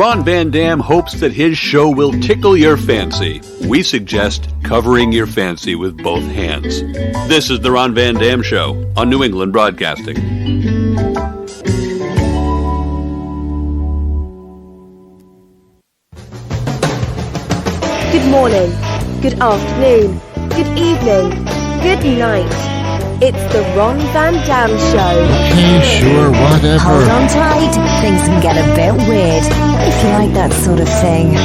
Ron Van Dam hopes that his show will tickle your fancy. We suggest covering your fancy with both hands. This is the Ron Van Dam Show on New England Broadcasting. Good morning, good afternoon, good evening, good night. It's the Ron Van Dam Show. Okay, sure, whatever. Hold on tight. Things can get a bit weird, if you like that sort of thing.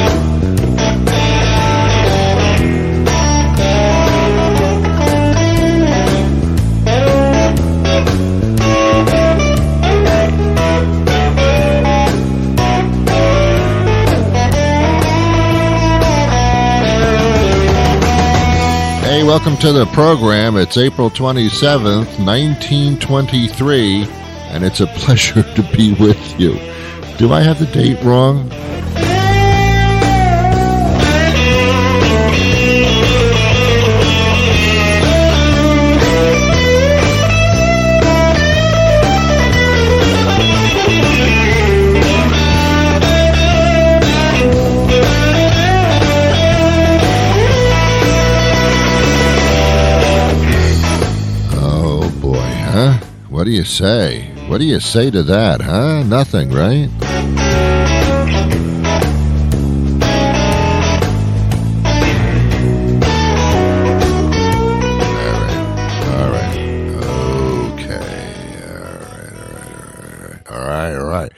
Hey, welcome to the program. It's April 27th, 1923, and it's a pleasure to be with you. Do I have the date wrong? What do you say? What do you say to that, huh? Nothing, right? All right. Okay. All right.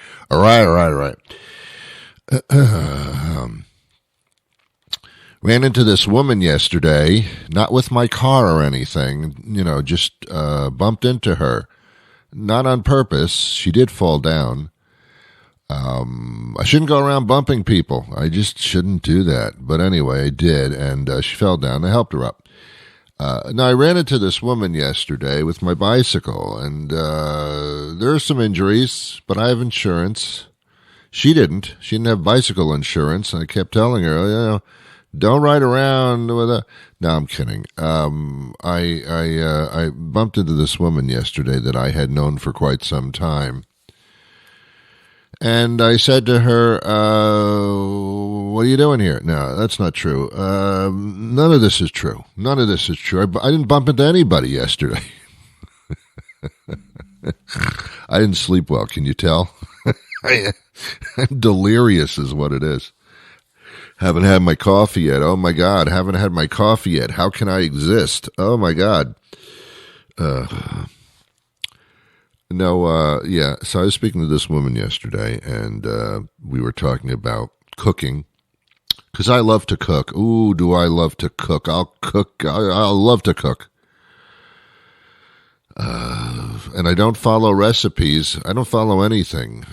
Ran into this woman yesterday, not with my car or anything, just bumped into her. Not on purpose. She did fall down. I shouldn't go around bumping people. I just shouldn't do that. But anyway, I did, and she fell down. I helped her up. Now, I ran into this woman yesterday with my bicycle, and there are some injuries, but I have insurance. She didn't. She didn't have bicycle insurance. I kept telling her, don't ride around with a... No, I'm kidding. I bumped into this woman yesterday that I had known for quite some time. And I said to her, what are you doing here? No, that's not true. None of this is true. I didn't bump into anybody yesterday. I didn't sleep well, can you tell? I'm delirious is what it is. Haven't had my coffee yet. Oh, my God. Haven't had my coffee yet. How can I exist? Oh, my God. So I was speaking to this woman yesterday, and we were talking about cooking, because I love to cook. Ooh, do I love to cook. I'll love to cook. And I don't follow recipes. I don't follow anything.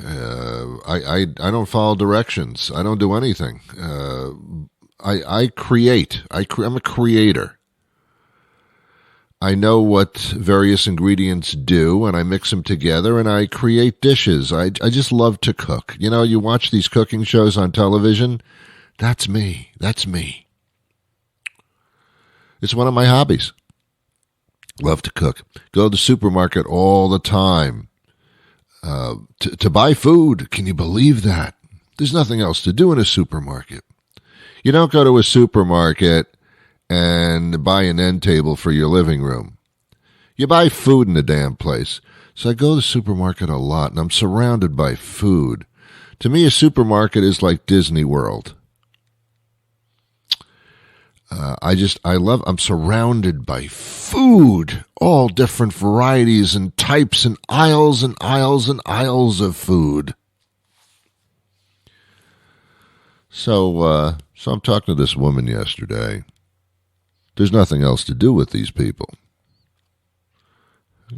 I don't follow directions. I don't do anything. I create. I'm a creator. I know what various ingredients do, and I mix them together, and I create dishes. I just love to cook. You watch these cooking shows on television. That's me. It's one of my hobbies. Love to cook. Go to the supermarket all the time to buy food. Can you believe that? There's nothing else to do in a supermarket. You don't go to a supermarket and buy an end table for your living room. You buy food in the damn place. So I go to the supermarket a lot, and I'm surrounded by food. To me, a supermarket is like Disney World. I'm surrounded by food, all different varieties and types and aisles and aisles and aisles of food. So I'm talking to this woman yesterday. There's nothing else to do with these people.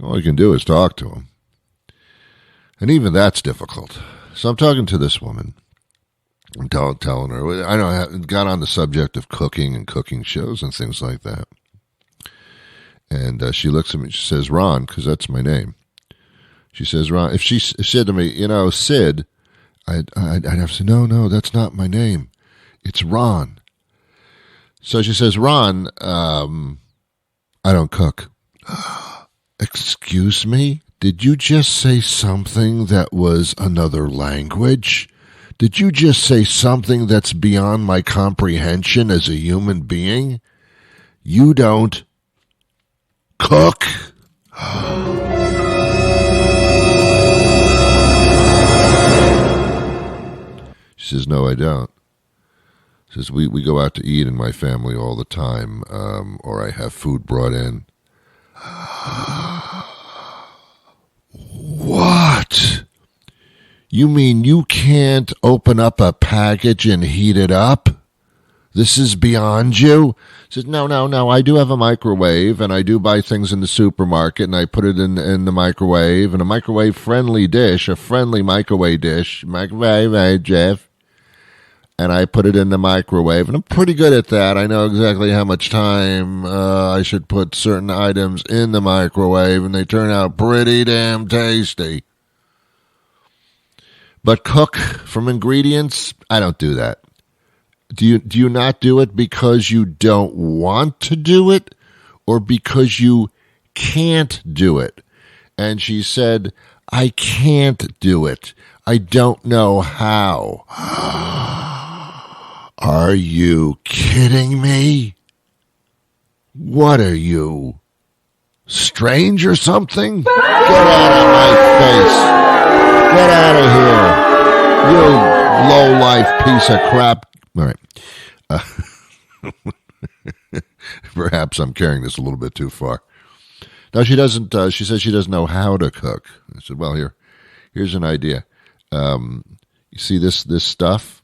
All you can do is talk to them. And even that's difficult. So I'm talking to this woman. I'm telling her, I got on the subject of cooking and cooking shows and things like that. And she looks at me and she says, Ron, because that's my name. She says, Ron, if she said to me, Sid, I'd have to say, no, that's not my name. It's Ron. So she says, Ron, I don't cook. Excuse me? Did you just say something that was another language? Did you just say something that's beyond my comprehension as a human being? You don't cook? She says, no, I don't. She says, we go out to eat in my family all the time, or I have food brought in. What? You mean you can't open up a package and heat it up? This is beyond you? She says, no, I do have a microwave, and I do buy things in the supermarket, and I put it in the microwave, and a microwave-friendly dish, a friendly microwave dish, microwave, Jeff, and I put it in the microwave, and I'm pretty good at that. I know exactly how much time I should put certain items in the microwave, and they turn out pretty damn tasty. But cook from ingredients, I don't do that. Do you not do it because you don't want to do it or because you can't do it? And she said, I can't do it. I don't know how. Are you kidding me? What are you, strange or something? Get out of my face. Get out of here. You low-life piece of crap. All right. Perhaps I'm carrying this a little bit too far. No, she doesn't. She says she doesn't know how to cook. I said, well, here's an idea. You see this stuff?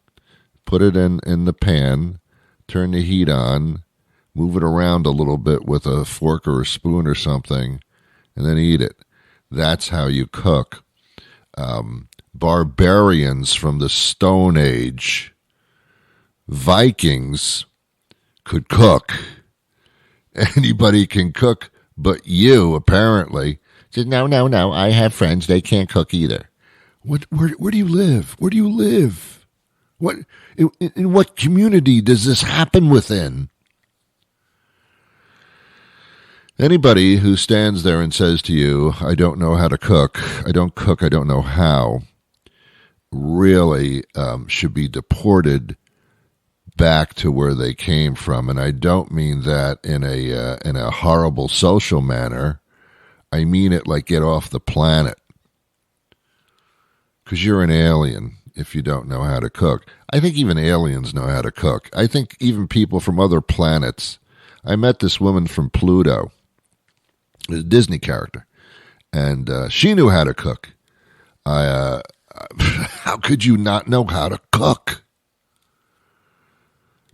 Put it in the pan, turn the heat on, move it around a little bit with a fork or a spoon or something, and then eat it. That's how you cook. Barbarians from the Stone Age, Vikings, could cook. Anybody can cook but you, apparently. Said, no, I have friends. They can't cook either. Where do you live? Where do you live? In what community does this happen within? Anybody who stands there and says to you, I don't know how to cook, I don't know how, really should be deported back to where they came from. And I don't mean that in a horrible social manner. I mean it like get off the planet. Because you're an alien if you don't know how to cook. I think even aliens know how to cook. I think even people from other planets. I met this woman from Pluto, a Disney character, and she knew how to cook. How could you not know how to cook?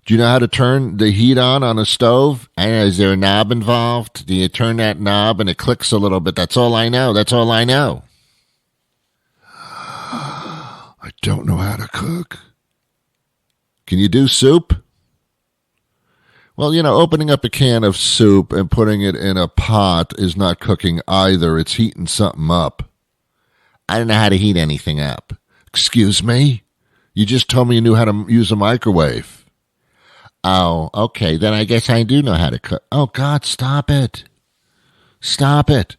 Do you know how to turn the heat on a stove? Is there a knob involved? Do you turn that knob and it clicks a little bit? That's all I know. I don't know how to cook. Can you do soup? Well, opening up a can of soup and putting it in a pot is not cooking either. It's heating something up. I don't know how to heat anything up. Excuse me? You just told me you knew how to use a microwave. Oh, okay. Then I guess I do know how to cook. Oh, God, stop it. Stop it.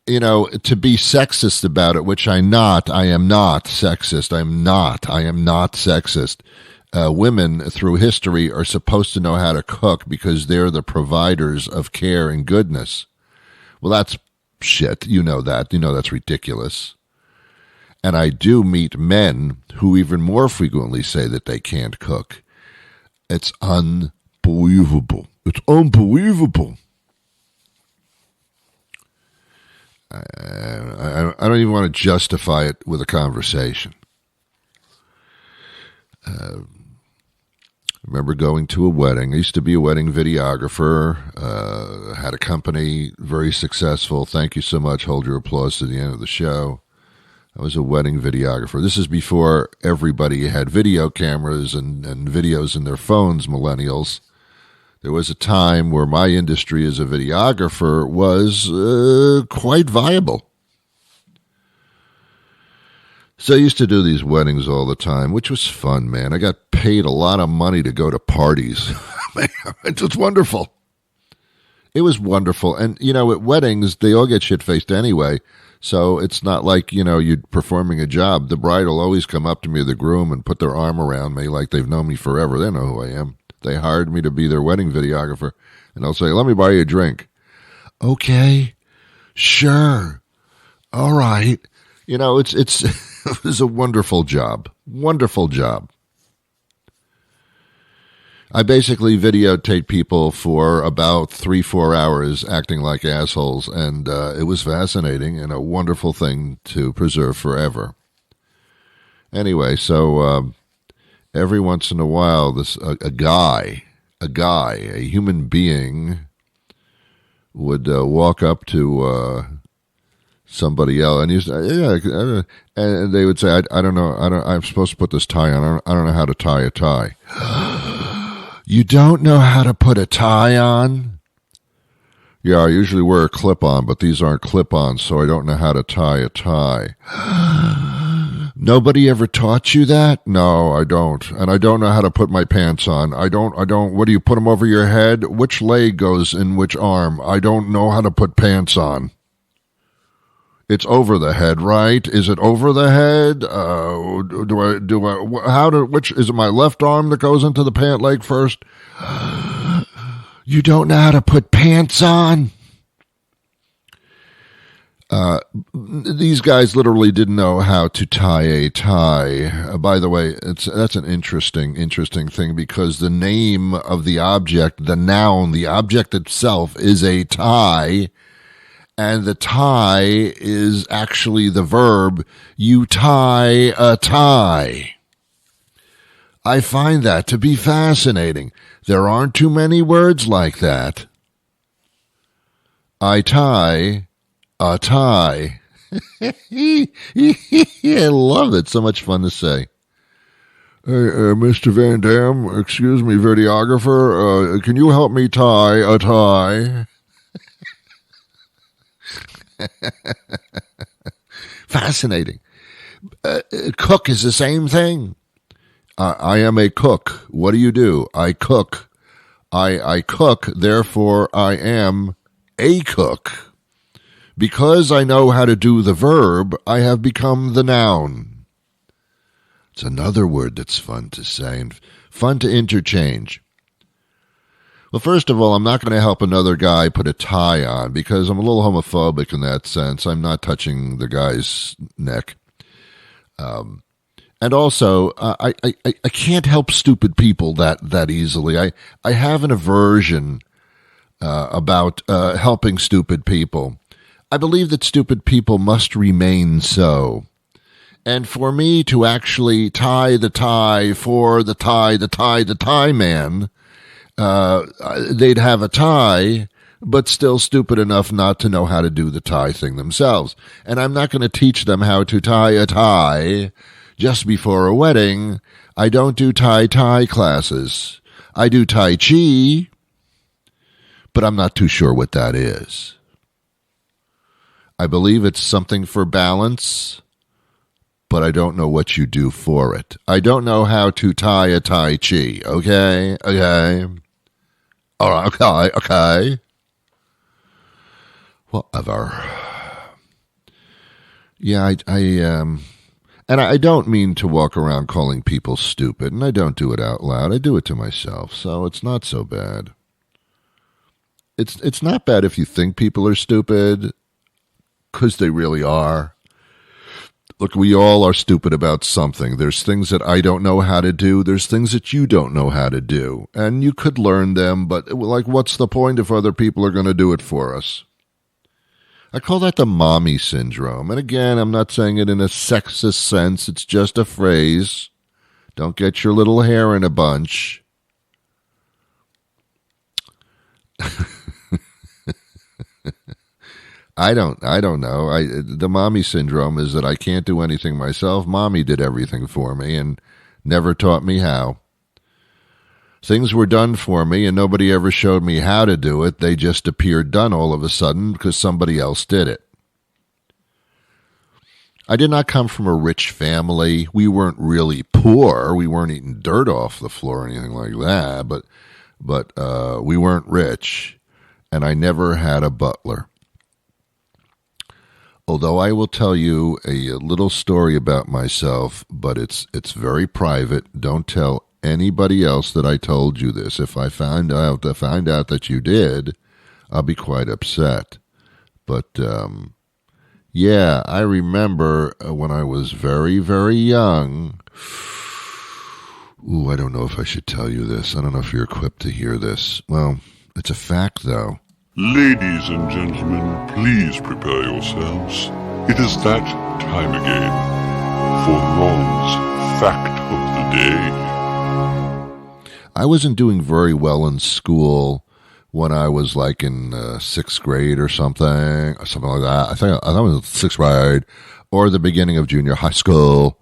To be sexist about it, which I am not sexist. I am not sexist. Women through history are supposed to know how to cook because they're the providers of care and goodness. Well, that's shit. You know that. That's ridiculous. And I do meet men who even more frequently say that they can't cook. It's unbelievable. It's unbelievable. I don't even want to justify it with a conversation. I remember going to a wedding. I used to be a wedding videographer, had a company, very successful. Thank you so much. Hold your applause to the end of the show. I was a wedding videographer. This is before everybody had video cameras and videos in their phones, millennials. There was a time where my industry as a videographer was quite viable. So I used to do these weddings all the time, which was fun, man. I got paid a lot of money to go to parties. It was wonderful. It was wonderful. And, at weddings, they all get shit-faced anyway. So it's not like, you're performing a job. The bride will always come up to me, the groom, and put their arm around me like they've known me forever. They know who I am. They hired me to be their wedding videographer. And they'll say, let me buy you a drink. Okay, sure. All right. It's it was a wonderful job. Wonderful job. I basically videotape people for about 3-4 hours acting like assholes, and it was fascinating and a wonderful thing to preserve forever. Anyway, so every once in a while, a guy, a human being, would walk up to somebody else, and he's and they would say, I don't know, I'm supposed to put this tie on. I don't know how to tie a tie. You don't know how to put a tie on? Yeah, I usually wear a clip-on, but these aren't clip-ons, so I don't know how to tie a tie. Nobody ever taught you that? No, I don't. And I don't know how to put my pants on. I don't. What do you put them over your head? Which leg goes in which arm? I don't know how to put pants on. It's over the head, right? Is it over the head? Which, is it my left arm that goes into the pant leg first? You don't know how to put pants on? These guys literally didn't know how to tie a tie. By the way, that's an interesting thing, because the name of the object, the noun, the object itself is a tie. And the tie is actually the verb, you tie a tie. I find that to be fascinating. There aren't too many words like that. I tie a tie. I love it. So much fun to say. Hey, Mr. Van Dam, excuse me, videographer, can you help me tie a tie? Fascinating. Cook is the same thing. I am a cook. What do? I cook. I cook, therefore I am a cook. Because I know how to do the verb, I have become the noun. It's another word that's fun to say and fun to interchange. Well, first of all, I'm not going to help another guy put a tie on because I'm a little homophobic in that sense. I'm not touching the guy's neck. And also, I can't help stupid people that easily. I have an aversion about helping stupid people. I believe that stupid people must remain so. And for me to actually tie the tie for the tie man, they'd have a tie, but still stupid enough not to know how to do the tie thing themselves. And I'm not going to teach them how to tie a tie just before a wedding. I don't do tie classes. I do Tai Chi, but I'm not too sure what that is. I believe it's something for balance, but I don't know what you do for it. I don't know how to tie a Tai Chi, okay? All right, okay. Whatever. Yeah, and I don't mean to walk around calling people stupid, and I don't do it out loud. I do it to myself, so it's not so bad. It's not bad if you think people are stupid, because they really are. Look, we all are stupid about something. There's things that I don't know how to do. There's things that you don't know how to do. And you could learn them, but what's the point if other people are going to do it for us? I call that the mommy syndrome. And again, I'm not saying it in a sexist sense. It's just a phrase. Don't get your little hair in a bunch. I don't know. The mommy syndrome is that I can't do anything myself. Mommy did everything for me and never taught me how. Things were done for me and nobody ever showed me how to do it. They just appeared done all of a sudden because somebody else did it. I did not come from a rich family. We weren't really poor. We weren't eating dirt off the floor or anything like that, but we weren't rich, and I never had a butler. Although I will tell you a little story about myself, but it's very private. Don't tell anybody else that I told you this. If I find out that you did, I'll be quite upset. But yeah, I remember when I was very, very young. Ooh, I don't know if I should tell you this. I don't know if you're equipped to hear this. Well, it's a fact, though. Ladies and gentlemen, please prepare yourselves. It is that time again for Ron's Fact of the Day. I wasn't doing very well in school when I was like in 6th grade or something like that. I think I was in 6th grade or the beginning of junior high school.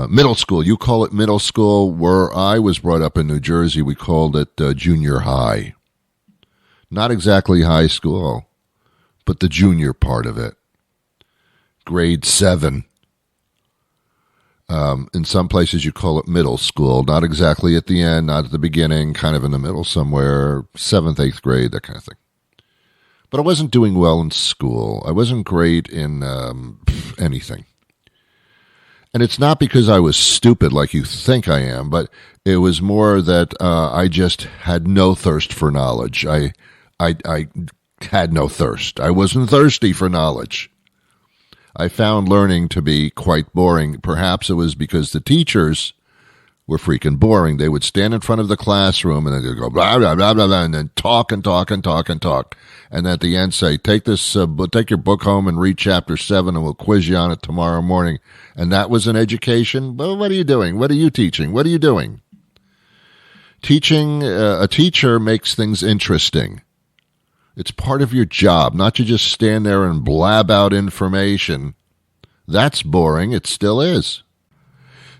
Middle school. You call it middle school. Where I was brought up in New Jersey, we called it junior high. Not exactly high school, but the junior part of it. Grade 7. In some places you call it middle school. Not exactly at the end, not at the beginning, kind of in the middle somewhere. 7th, 8th grade, that kind of thing. But I wasn't doing well in school. I wasn't great in anything. And it's not because I was stupid like you think I am, but it was more that I just had no thirst for knowledge. I had no thirst. I wasn't thirsty for knowledge. I found learning to be quite boring. Perhaps it was because the teachers were freaking boring. They would stand in front of the classroom and they'd go blah, blah, blah, blah, blah, and then talk and talk and talk and talk. And at the end say, take your book home and read chapter 7 and we'll quiz you on it tomorrow morning. And that was an education? Well, what are you doing? What are you teaching? What are you doing? Teaching, a teacher makes things interesting. It's part of your job, not to just stand there and blab out information. That's boring. It still is.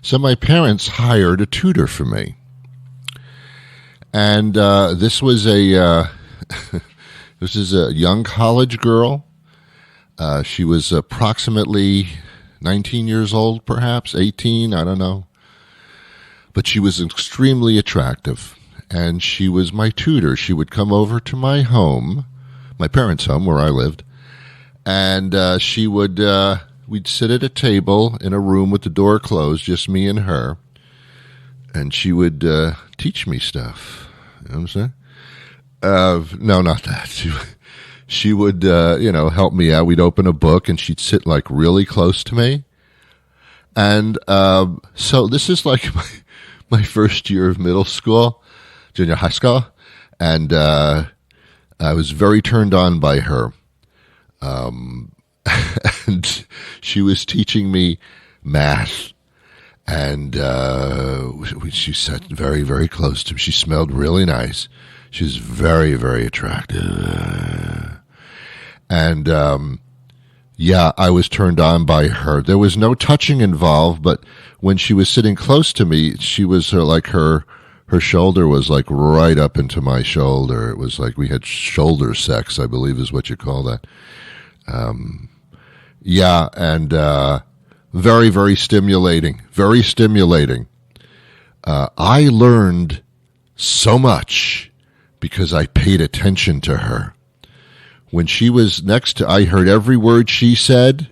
So my parents hired a tutor for me. And this was a young college girl. She was approximately 19 years old, perhaps, 18, I don't know. But she was extremely attractive. And she was my tutor. She would come over to my home, my parents' home where I lived, and she would, we'd sit at a table in a room with the door closed, just me and her, and she would teach me stuff. You know what I'm saying? No, not that. She would, help me out. We'd open a book, and she'd sit like really close to me. And so this is like my first year of middle school. Junior high school, and I was very turned on by her. And she was teaching me math, and she sat very, very close to me. She smelled really nice. She was very, very attractive. And I was turned on by her. There was no touching involved, but when she was sitting close to me, she was her shoulder was like right up into my shoulder. It was like we had shoulder sex, I believe is what you call that. Very, very stimulating. Very stimulating. I learned so much because I paid attention to her. When she was next to, I heard every word she said.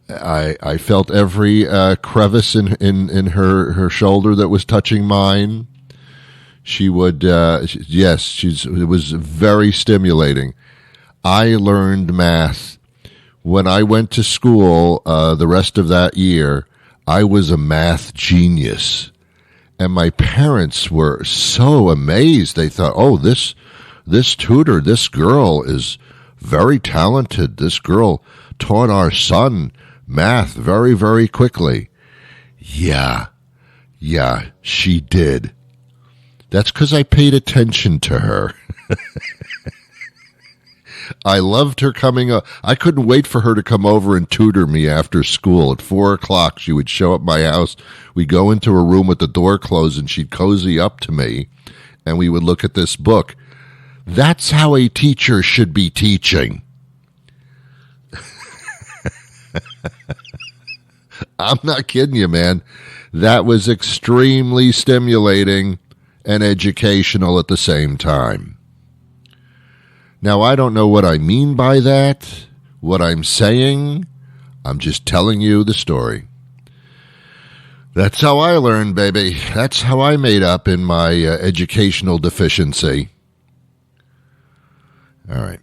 I felt every crevice in her shoulder that was touching mine. She would, it was very stimulating. I learned math. When I went to school the rest of that year, I was a math genius. And my parents were so amazed. They thought, oh, this tutor, this girl is very talented. This girl taught our son math very, very quickly. Yeah, she did. That's because I paid attention to her. I loved her coming up. I couldn't wait for her to come over and tutor me after school. At 4:00, she would show up at my house. We'd go into a room with the door closed, and she'd cozy up to me, and we would look at this book. That's how a teacher should be teaching. I'm not kidding you, man. That was extremely stimulating and educational at the same time. Now, I don't know what I mean by that, what I'm saying. I'm just telling you the story. That's how I learned, baby. That's how I made up in my educational deficiency. All right.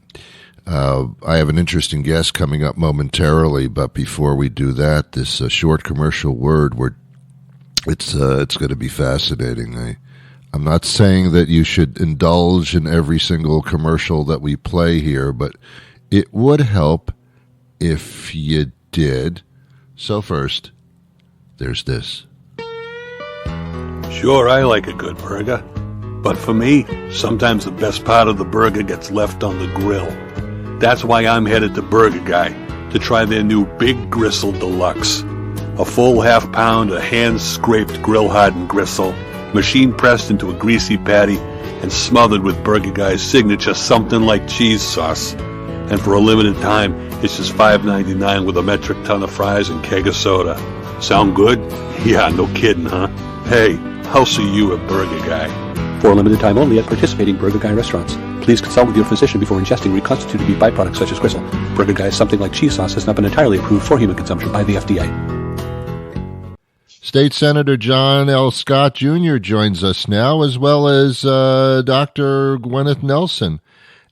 I have an interesting guest coming up momentarily, but before we do that, this short commercial word, it's going to be fascinating. I'm not saying that you should indulge in every single commercial that we play here, but it would help if you did. So first, there's this. Sure, I like a good burger. But for me, sometimes the best part of the burger gets left on the grill. That's why I'm headed to Burger Guy to try their new Big Gristle Deluxe. A full half-pound of hand-scraped grill-hardened gristle, machine-pressed into a greasy patty, and smothered with Burger Guy's signature something-like cheese sauce. And for a limited time, it's just $5.99 with a metric ton of fries and keg of soda. Sound good? Yeah, no kidding, huh? Hey, I'll see you at Burger Guy. For a limited time only at participating Burger Guy restaurants. Please consult with your physician before ingesting reconstituted beef byproducts such as gristle. Burger Guy's something like cheese sauce has not been entirely approved for human consumption by the FDA. State Senator John L. Scott Jr. joins us now, as well as Dr. Gwyneth Nelson.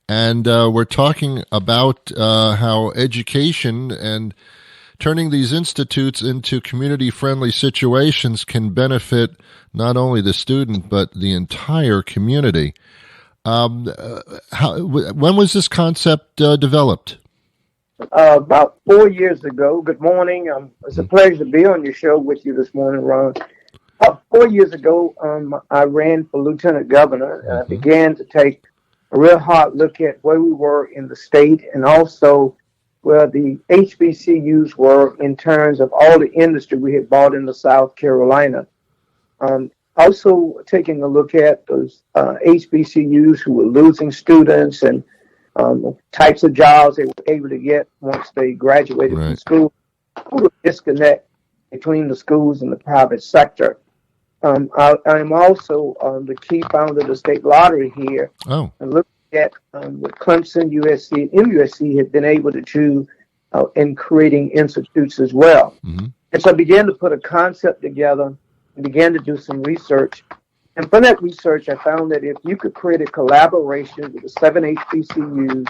And we're talking about how education and turning these institutes into community-friendly situations can benefit not only the student, but the entire community. When was this concept developed? About 4 years ago. Good morning. It's a pleasure to be on your show with you this morning, Ron. About 4 years ago, I ran for lieutenant governor, and I began to take a real hard look at where we were in the state and also where the HBCUs were in terms of all the industry we had bought into South Carolina. Also taking a look at those HBCUs who were losing students and types of jobs they were able to get once they graduated from school. A disconnect between the schools and the private sector. I am also the key founder of the state lottery here. Oh. And looking at what Clemson, USC, and MUSC have been able to do in creating institutes as well. Mm-hmm. And so I began to put a concept together and began to do some research. And from that research, I found that if you could create a collaboration with the 7 HBCUs,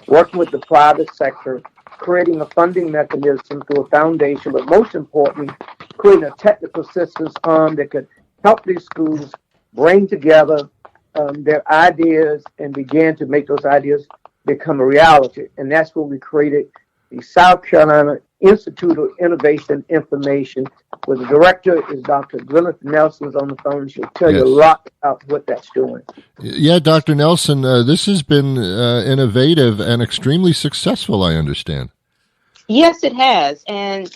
working with the private sector, creating a funding mechanism through a foundation, but most importantly, creating a technical systems arm that could help these schools bring together their ideas and begin to make those ideas become a reality. And that's when we created the South Carolina Institute of Innovation Information, where the director is Dr. Gwyneth Nelson is on the phone. She'll tell you a lot about what that's doing. Yeah, Dr. Nelson, this has been innovative and extremely successful, I understand. Yes, it has. And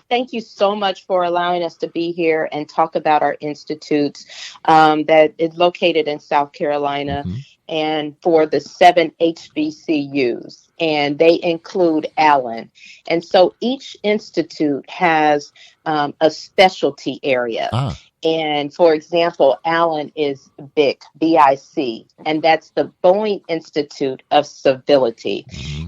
thank you so much for allowing us to be here and talk about our institutes that is located in South Carolina and for the 7 HBCUs. And they include Allen. And so each institute has a specialty area. And for example, Allen is BIC, B-I-C, and that's the Boeing Institute of Civility.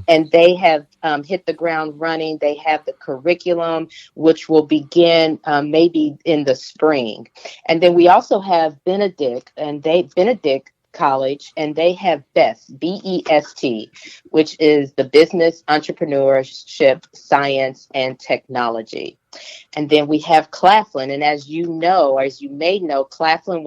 And they have hit the ground running. They have the curriculum, which will begin maybe in the spring. And then we also have Benedict College, and they have BEST, B-E-S-T, which is the Business, Entrepreneurship, Science, and Technology. And then we have Claflin, and as you may know, Claflin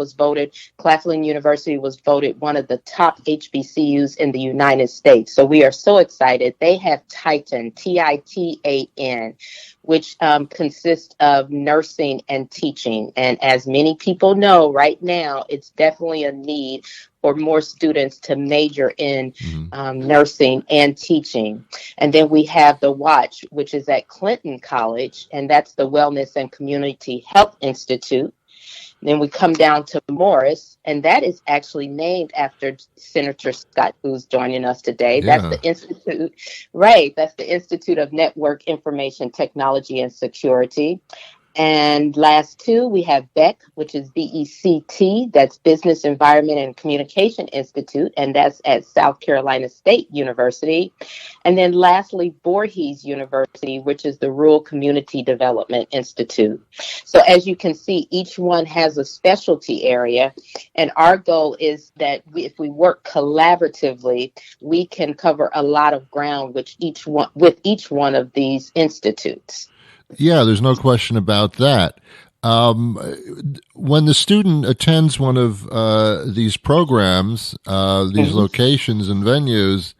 University was voted one of the top HBCUs in the United States. So we are so excited. They have Titan, T-I-T-A-N, which consists of nursing and teaching. And as many people know right now, it's definitely a need for more students to major in nursing and teaching. And then we have the Watch, which is at Clinton College, and that's the Wellness and Community Health Institute. Then we come down to Morris, and that is actually named after Senator Scott, who's joining us today. Yeah. That's the institute, right? That's the Institute of Network Information Technology and Security. And last two, we have BECT, which is BECT, that's Business Environment and Communication Institute, and that's at South Carolina State University. And then lastly, Voorhees University, which is the Rural Community Development Institute. So as you can see, each one has a specialty area, and our goal is that if we work collaboratively, we can cover a lot of ground with each one of these institutes. Yeah, there's no question about that. When the student attends one of these programs, these locations and venues,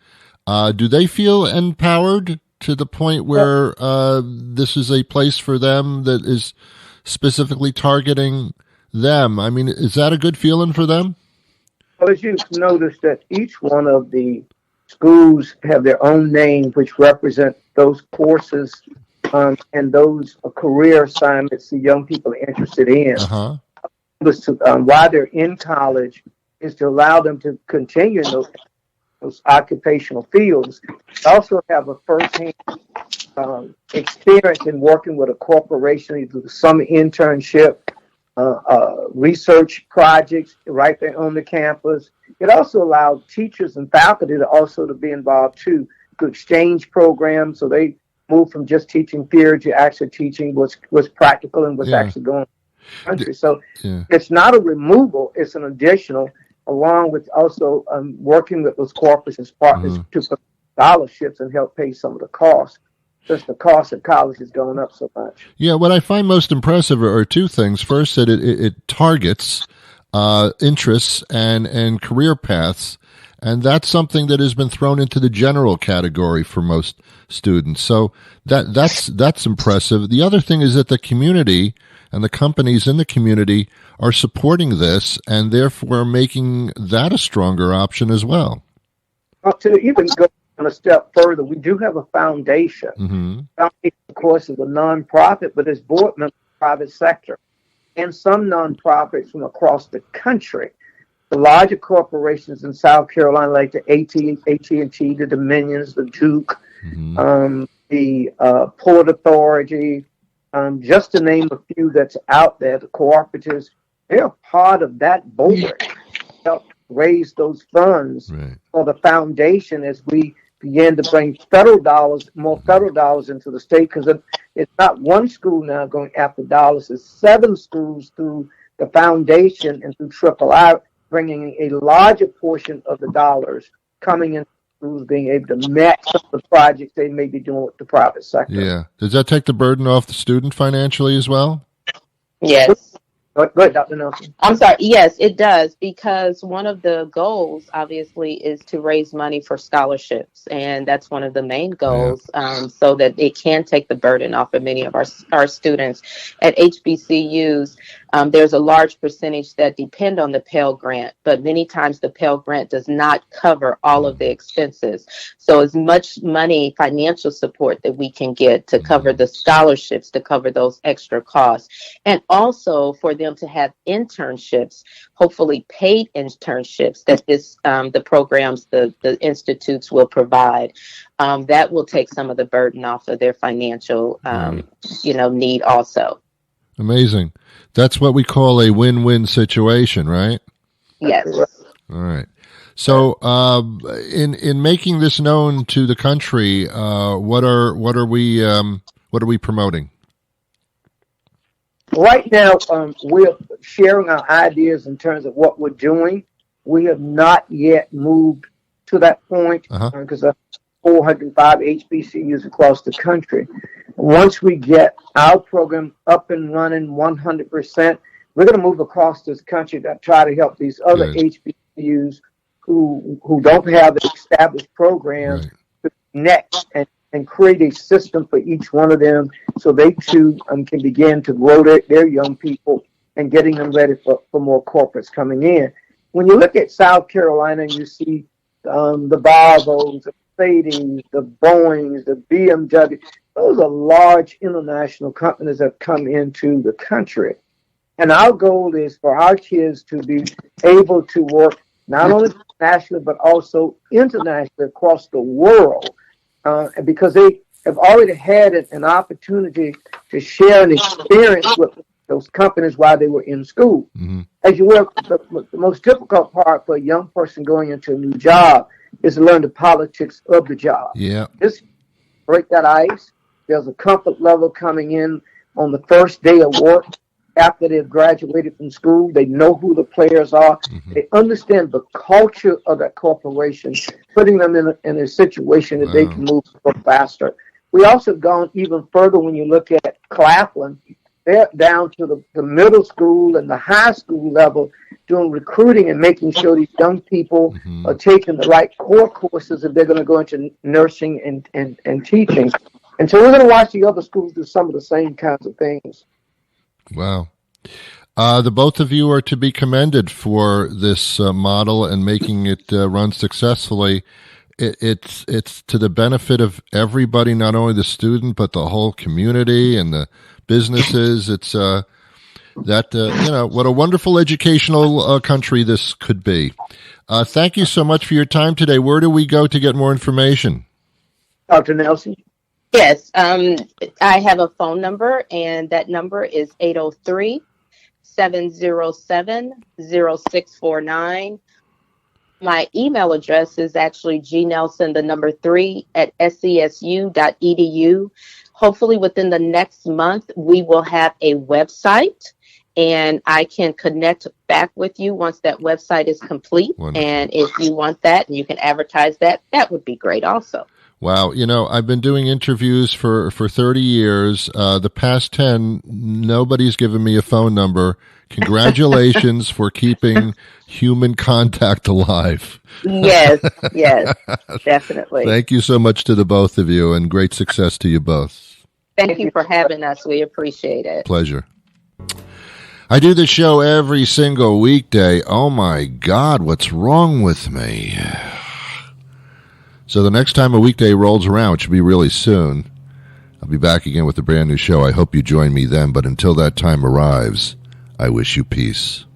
do they feel empowered to the point where this is a place for them that is specifically targeting them? I mean, is that a good feeling for them? Well, as you've noticed that each one of the schools have their own name, which represent those courses and those career assignments the young people are interested in. While they're in college, is to allow them to continue in those occupational fields. Also have a first-hand experience in working with a corporation, either some internship, research projects right there on the campus. It also allows teachers and faculty to be involved too, to exchange programs, so they move from just teaching theory to actually teaching what's practical and what's actually going on in the country. So it's not a removal, it's an additional, along with also working with those corporates as partners to provide scholarships and help pay some of the costs. Just the cost of college is going up so much. Yeah, what I find most impressive are two things. First, that it targets interests and career paths, and that's something that has been thrown into the general category for most students. So that's impressive. The other thing is that the community and the companies in the community are supporting this, and therefore making that a stronger option as well. To even go a step further, we do have a foundation. Foundation, of course, is a nonprofit, but it's board members of the private sector and some nonprofits from across the country. The larger corporations in South Carolina, like the AT&T, the Dominions, the Duke, the Port Authority, just to name a few that's out there, the cooperatives, they're part of that board. Help raise those funds for the foundation as we begin to bring more federal dollars into the state, because it's not one school now going after dollars, it's 7 schools through the foundation and through III, bringing a larger portion of the dollars coming in schools, being able to match some of the projects they may be doing with the private sector. Yeah. Does that take the burden off the student financially as well? Yes. Go ahead, Dr. Nelson. I'm sorry. Yes, it does, because one of the goals, obviously, is to raise money for scholarships, and that's one of the main goals, so that it can take the burden off of many of our students. At HBCUs, there's a large percentage that depend on the Pell Grant, but many times the Pell Grant does not cover all of the expenses. So as much money, financial support that we can get to cover the scholarships, to cover those extra costs, and also for them to have internships, hopefully paid internships that the programs, the institutes will provide. That will take some of the burden off of their financial, need also. Amazing. That's what we call a win-win situation, right? Yes. All right. So, in making this known to the country, what are we promoting? Right now, we're sharing our ideas in terms of what we're doing. We have not yet moved to that point because of 405 HBCUs across the country. Once we get our program up and running 100%, we're going to move across this country to try to help these other HBCUs who don't have established programs to connect and create a system for each one of them, so they too can begin to grow their young people and getting them ready for more corporates coming in. When you look at South Carolina and you see the Volvos, the Mercedes, the Boeings, the BMW, those are large international companies that have come into the country. And our goal is for our kids to be able to work not only nationally, but also internationally across the world. Because have already had an opportunity to share an experience with those companies while they were in school. Mm-hmm. As you will, the most difficult part for a young person going into a new job is to learn the politics of the job. Yeah. Just break that ice. There's a comfort level coming in on the first day of work after they've graduated from school. They know who the players are. Mm-hmm. They understand the culture of that corporation, putting them in a situation that they can move faster. We also have gone even further when you look at Claflin. They're down to the middle school and the high school level doing recruiting and making sure these young people are taking the right core courses if they're going to go into nursing and teaching. And so we're going to watch the other schools do some of the same kinds of things. Wow. The both of you are to be commended for this model and making it run successfully. It's to the benefit of everybody, not only the student, but the whole community and the businesses. It's what a wonderful educational country this could be. Thank you so much for your time today. Where do we go to get more information? Dr. Nelson? Yes, I have a phone number, and that number is 803-707-0649. My email address is actually gnelson3@sesu.edu. Hopefully within the next month, we will have a website, and I can connect back with you once that website is complete. Wonderful. And if you want that and you can advertise that, that would be great also. Wow. I've been doing interviews for 30 years. The past 10, nobody's given me a phone number. Congratulations for keeping human contact alive. Yes, definitely. Thank you so much to the both of you, and great success to you both. Thank you for having us. We appreciate it. Pleasure. I do this show every single weekday. Oh my God, what's wrong with me? So the next time a weekday rolls around, which should be really soon, I'll be back again with a brand new show. I hope you join me then, but until that time arrives, I wish you peace.